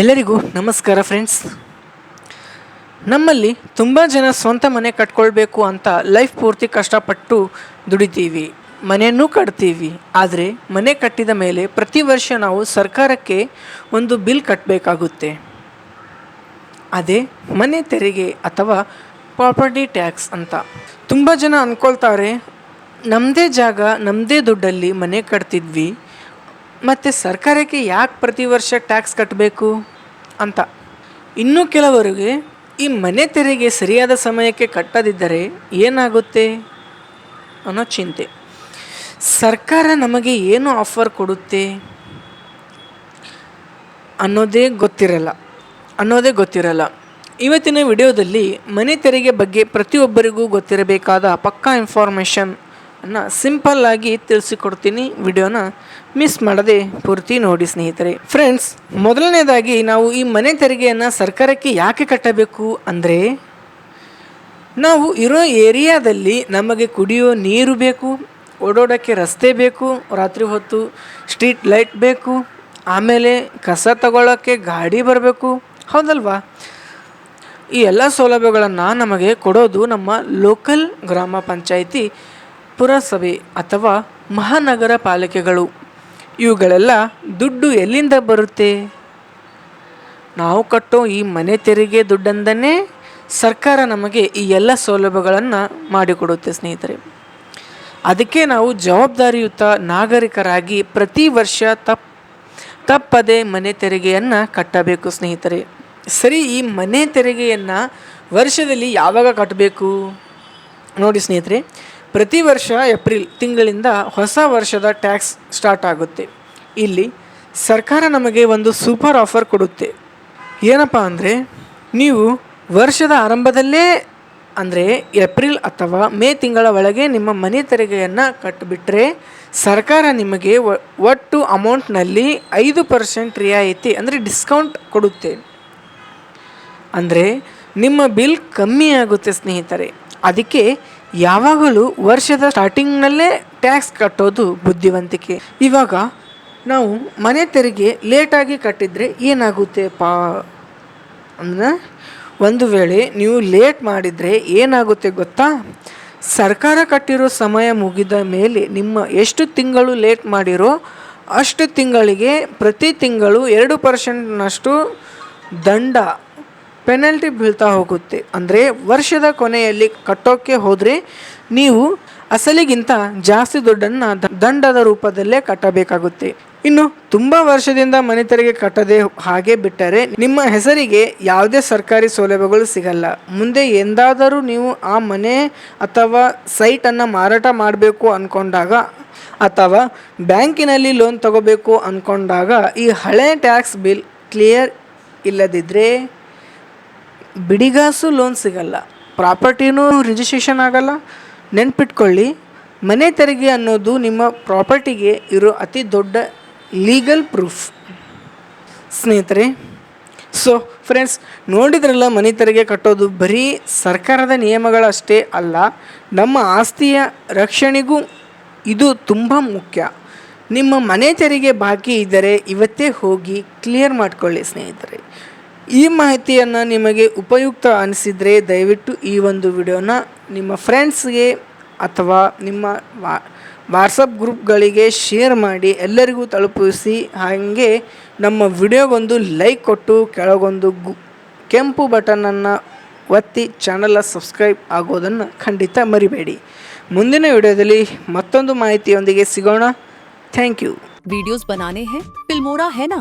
ಎಲ್ಲರಿಗೂ ನಮಸ್ಕಾರ ಫ್ರೆಂಡ್ಸ್. ನಮ್ಮಲ್ಲಿ ತುಂಬ ಜನ ಸ್ವಂತ ಮನೆ ಕಟ್ಕೊಳ್ಬೇಕು ಅಂತ ಲೈಫ್ ಪೂರ್ತಿ ಕಷ್ಟಪಟ್ಟು ದುಡಿತೀವಿ, ಮನೆಯನ್ನು ಕಟ್ತೀವಿ. ಆದರೆ ಮನೆ ಕಟ್ಟಿದ ಮೇಲೆ ಪ್ರತಿ ವರ್ಷ ನಾವು ಸರ್ಕಾರಕ್ಕೆ ಒಂದು ಬಿಲ್ ಕಟ್ಟಬೇಕಾಗುತ್ತೆ. ಅದೇ ಮನೆ ತೆರಿಗೆ ಅಥವಾ ಪ್ರಾಪರ್ಟಿ ಟ್ಯಾಕ್ಸ್ ಅಂತ. ತುಂಬ ಜನ ಅಂದ್ಕೊಳ್ತಾರೆ, ನಮ್ಮದೇ ಜಾಗ ನಮ್ಮದೇ ದುಡ್ಡಲ್ಲಿ ಮನೆ ಕಟ್ತಿದ್ವಿ, ಮತ್ತು ಸರ್ಕಾರಕ್ಕೆ ಯಾಕೆ ಪ್ರತಿ ವರ್ಷ ಟ್ಯಾಕ್ಸ್ ಕಟ್ಟಬೇಕು ಅಂತ. ಇನ್ನು ಕೆಲವರಿಗೆ ಈ ಮನೆ ತೆರಿಗೆ ಸರಿಯಾದ ಸಮಯಕ್ಕೆ ಕಟ್ಟದಿದ್ದರೆ ಏನಾಗುತ್ತೆ ಅನ್ನೋ ಚಿಂತೆ. ಸರ್ಕಾರ ನಮಗೆ ಏನು ಆಫರ್ ಕೊಡುತ್ತೆ ಅನ್ನೋದೇ ಗೊತ್ತಿರಲ್ಲ. ಇವತ್ತಿನ ವಿಡಿಯೋದಲ್ಲಿ ಮನೆ ತೆರಿಗೆ ಬಗ್ಗೆ ಪ್ರತಿಯೊಬ್ಬರಿಗೂ ಗೊತ್ತಿರಬೇಕಾದ ಪಕ್ಕಾ ಇನ್ಫಾರ್ಮೇಷನ್ ಅನ್ನು ಸಿಂಪಲ್ ಆಗಿ ತಿಳಿಸಿಕೊಡ್ತೀನಿ. ವಿಡಿಯೋನ ಮಿಸ್ ಮಾಡದೆ ಪೂರ್ತಿ ನೋಡಿ ಸ್ನೇಹಿತರೆ. ಫ್ರೆಂಡ್ಸ್, ಮೊದಲನೇದಾಗಿ ನಾವು ಈ ಮನೆ ತೆರಿಗೆಯನ್ನು ಸರ್ಕಾರಕ್ಕೆ ಯಾಕೆ ಕಟ್ಟಬೇಕು ಅಂದರೆ, ನಾವು ಇರೋ ಏರಿಯಾದಲ್ಲಿ ನಮಗೆ ಕುಡಿಯೋ ನೀರು ಬೇಕು, ಓಡಾಡೋಕ್ಕೆ ರಸ್ತೆ ಬೇಕು, ರಾತ್ರಿ ಹೊತ್ತು ಸ್ಟ್ರೀಟ್ ಲೈಟ್ ಬೇಕು, ಆಮೇಲೆ ಕಸ ತಗೊಳ್ಳೋಕ್ಕೆ ಗಾಡಿ ಬರಬೇಕು, ಹೌದಲ್ವಾ? ಈ ಎಲ್ಲ ಸೌಲಭ್ಯಗಳನ್ನು ನಮಗೆ ಕೊಡೋದು ನಮ್ಮ ಲೋಕಲ್ ಗ್ರಾಮ ಪಂಚಾಯಿತಿ, ಪುರಸಭೆ ಅಥವಾ ಮಹಾನಗರ ಪಾಲಿಕೆಗಳು. ಇವುಗಳೆಲ್ಲ ದುಡ್ಡು ಎಲ್ಲಿಂದ ಬರುತ್ತೆ? ನಾವು ಕಟ್ಟೋ ಈ ಮನೆ ತೆರಿಗೆ ದುಡ್ಡಿಂದನೇ ಸರ್ಕಾರ ನಮಗೆ ಈ ಎಲ್ಲ ಸೌಲಭ್ಯಗಳನ್ನು ಮಾಡಿಕೊಡುತ್ತೆ ಸ್ನೇಹಿತರೆ. ಅದಕ್ಕೆ ನಾವು ಜವಾಬ್ದಾರಿಯುತ ನಾಗರಿಕರಾಗಿ ಪ್ರತಿ ವರ್ಷ ತಪ್ಪದೆ ಮನೆ ತೆರಿಗೆಯನ್ನು ಕಟ್ಟಬೇಕು ಸ್ನೇಹಿತರೆ. ಸರಿ, ಈ ಮನೆ ತೆರಿಗೆಯನ್ನು ವರ್ಷದಲ್ಲಿ ಯಾವಾಗ ಕಟ್ಟಬೇಕು ನೋಡಿ ಸ್ನೇಹಿತರೆ. ಪ್ರತಿ ವರ್ಷ ಏಪ್ರಿಲ್ ತಿಂಗಳಿಂದ ಹೊಸ ವರ್ಷದ ಟ್ಯಾಕ್ಸ್ ಸ್ಟಾರ್ಟ್ ಆಗುತ್ತೆ. ಇಲ್ಲಿ ಸರ್ಕಾರ ನಮಗೆ ಒಂದು ಸೂಪರ್ ಆಫರ್ ಕೊಡುತ್ತೆ. ಏನಪ್ಪ ಅಂದರೆ, ನೀವು ವರ್ಷದ ಆರಂಭದಲ್ಲೇ ಅಂದರೆ ಏಪ್ರಿಲ್ ಅಥವಾ ಮೇ ತಿಂಗಳ ಒಳಗೆ ನಿಮ್ಮ ಮನೆ ತೆರಿಗೆಯನ್ನು ಕಟ್ಟಿಬಿಟ್ರೆ ಸರ್ಕಾರ ನಿಮಗೆ ಒಟ್ಟು ಅಮೌಂಟ್ನಲ್ಲಿ 5% ರಿಯಾಯಿತಿ ಅಂದರೆ ಡಿಸ್ಕೌಂಟ್ ಕೊಡುತ್ತೆ. ಅಂದರೆ ನಿಮ್ಮ ಬಿಲ್ ಕಮ್ಮಿ ಆಗುತ್ತೆ ಸ್ನೇಹಿತರೆ. ಅದಕ್ಕೆ ಯಾವಾಗಲೂ ವರ್ಷದ ಸ್ಟಾರ್ಟಿಂಗ್ನಲ್ಲೇ ಟ್ಯಾಕ್ಸ್ ಕಟ್ಟೋದು ಬುದ್ಧಿವಂತಿಕೆ. ಇವಾಗ ನಾವು ಮನೆ ತೆರಿಗೆ ಲೇಟಾಗಿ ಕಟ್ಟಿದರೆ ಏನಾಗುತ್ತೆ ಅಂದರೆ, ಒಂದು ವೇಳೆ ನೀವು ಲೇಟ್ ಮಾಡಿದರೆ ಏನಾಗುತ್ತೆ ಗೊತ್ತಾ? ಸರ್ಕಾರ ಕಟ್ಟಿರೋ ಸಮಯ ಮುಗಿದ ಮೇಲೆ ನಿಮ್ಮ ಎಷ್ಟು ತಿಂಗಳು ಲೇಟ್ ಮಾಡಿರೋ ಅಷ್ಟು ತಿಂಗಳಿಗೆ ಪ್ರತಿ ತಿಂಗಳು 2%ನಷ್ಟು ದಂಡ ಪೆನಲ್ಟಿ ಬೀಳ್ತಾ ಹೋಗುತ್ತೆ. ಅಂದರೆ ವರ್ಷದ ಕೊನೆಯಲ್ಲಿ ಕಟ್ಟೋಕ್ಕೆ ಹೋದರೆ ನೀವು ಅಸಲಿಗಿಂತ ಜಾಸ್ತಿ ದುಡ್ಡನ್ನು ದಂಡದ ರೂಪದಲ್ಲೇ ಕಟ್ಟಬೇಕಾಗುತ್ತೆ. ಇನ್ನು ತುಂಬ ವರ್ಷದಿಂದ ಮನೆ ತೆರಿಗೆ ಕಟ್ಟದೆ ಹಾಗೆ ಬಿಟ್ಟರೆ ನಿಮ್ಮ ಹೆಸರಿಗೆ ಯಾವುದೇ ಸರ್ಕಾರಿ ಸೌಲಭ್ಯಗಳು ಸಿಗಲ್ಲ. ಮುಂದೆ ಎಂದಾದರೂ ನೀವು ಆ ಮನೆ ಅಥವಾ ಸೈಟನ್ನು ಮಾರಾಟ ಮಾಡಬೇಕು ಅಂದ್ಕೊಂಡಾಗ ಅಥವಾ ಬ್ಯಾಂಕಿನಲ್ಲಿ ಲೋನ್ ತಗೋಬೇಕು ಅಂದ್ಕೊಂಡಾಗ ಈ ಹಳೆ ಟ್ಯಾಕ್ಸ್ ಬಿಲ್ ಕ್ಲಿಯರ್ ಇಲ್ಲದಿದ್ದರೆ ಬಿಡಿಗಾಸು ಲೋನ್ ಸಿಗಲ್ಲ, ಪ್ರಾಪರ್ಟಿನೂ ರಿಜಿಸ್ಟ್ರೇಷನ್ ಆಗಲ್ಲ. ನೆನ್ಪಿಟ್ಕೊಳ್ಳಿ, ಮನೆ ತೆರಿಗೆ ಅನ್ನೋದು ನಿಮ್ಮ ಪ್ರಾಪರ್ಟಿಗೆ ಇರೋ ಅತಿ ದೊಡ್ಡ ಲೀಗಲ್ ಪ್ರೂಫ್ ಸ್ನೇಹಿತರೆ. ಸೊ ಫ್ರೆಂಡ್ಸ್, ನೋಡಿದ್ರಲ್ಲ, ಮನೆ ತೆರಿಗೆ ಕಟ್ಟೋದು ಬರೀ ಸರ್ಕಾರದ ನಿಯಮಗಳಷ್ಟೇ ಅಲ್ಲ, ನಮ್ಮ ಆಸ್ತಿಯ ರಕ್ಷಣೆಗೂ ಇದು ತುಂಬ ಮುಖ್ಯ. ನಿಮ್ಮ ಮನೆ ತೆರಿಗೆ ಬಾಕಿ ಇದ್ದರೆ ಇವತ್ತೇ ಹೋಗಿ ಕ್ಲಿಯರ್ ಮಾಡ್ಕೊಳ್ಳಿ ಸ್ನೇಹಿತರೆ. ಈ ಮಾಹಿತಿಯನ್ನು ನಿಮಗೆ ಉಪಯುಕ್ತ ಅನಿಸಿದರೆ ದಯವಿಟ್ಟು ಈ ಒಂದು ವಿಡಿಯೋನ ನಿಮ್ಮ ಫ್ರೆಂಡ್ಸ್ಗೆ ಅಥವಾ ನಿಮ್ಮ ವಾಟ್ಸಪ್ ಗ್ರೂಪ್ಗಳಿಗೆ ಶೇರ್ ಮಾಡಿ, ಎಲ್ಲರಿಗೂ ತಲುಪಿಸಿ. ಹಾಗೆ ನಮ್ಮ ವಿಡಿಯೋಗೊಂದು ಲೈಕ್ ಕೊಟ್ಟು ಕೆಳಗೊಂದು ಕೆಂಪು ಬಟನನ್ನು ಒತ್ತಿ ಚಾನಲ್ ಸಬ್ಸ್ಕ್ರೈಬ್ ಆಗೋದನ್ನು ಖಂಡಿತ ಮರಿಬೇಡಿ. ಮುಂದಿನ ವಿಡಿಯೋದಲ್ಲಿ ಮತ್ತೊಂದು ಮಾಹಿತಿಯೊಂದಿಗೆ ಸಿಗೋಣ. Thank you. वीडियोस बनाने हैं, फिल्मोरा है ना।